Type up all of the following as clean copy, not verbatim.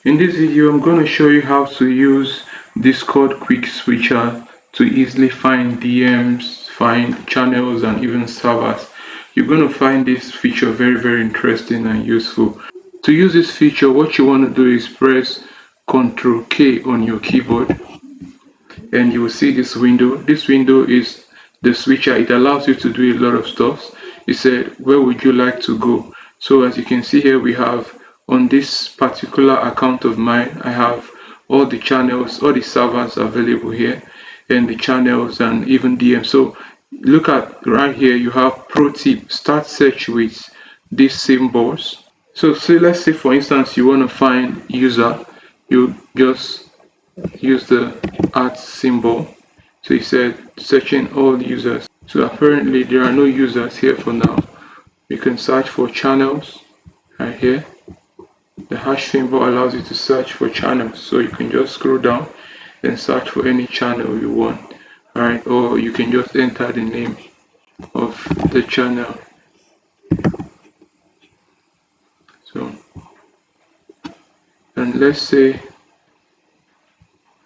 In this video, I'm going to show you how to use Discord Quick Switcher to easily find DMs, find channels, and even servers. You're going to find this feature very interesting and useful. To use this feature, what you want to do is press Ctrl K on your keyboard, and you will see this window. This window is the switcher. It allows you to do a lot of stuff. It said, where would you like to go? So as you can see here, we have on this particular account of mine, I have all the channels, all the servers available here, and the channels and even DM. So look at right here, you have pro tip, start search with these symbols. So let's say for instance you want to find user, you just use the @ symbol. So it said searching all users. So apparently there are no users here for now. You can search for channels right here. The hash symbol allows you to search for channels. So you can just scroll down and search for any channel you want. Alright, or you can just enter the name of the channel. So, and let's say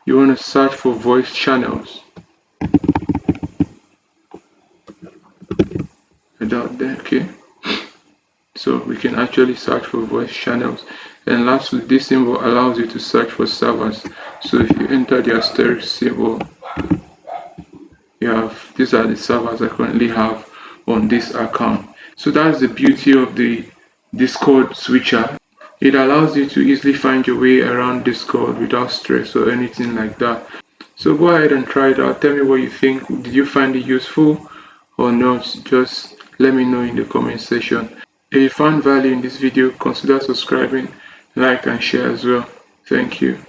you want to search for voice channels. Without that, okay. So we can actually search for voice channels. And lastly, this symbol allows you to search for servers. So if you enter the asterisk symbol, you have, these are the servers I currently have on this account. So that's the beauty of the Discord switcher. It allows you to easily find your way around Discord without stress or anything like that. So go ahead and try it out. Tell me what you think. Did you find it useful or not? Just let me know in the comment section. If you found value in this video, consider subscribing, like and share as well. Thank you.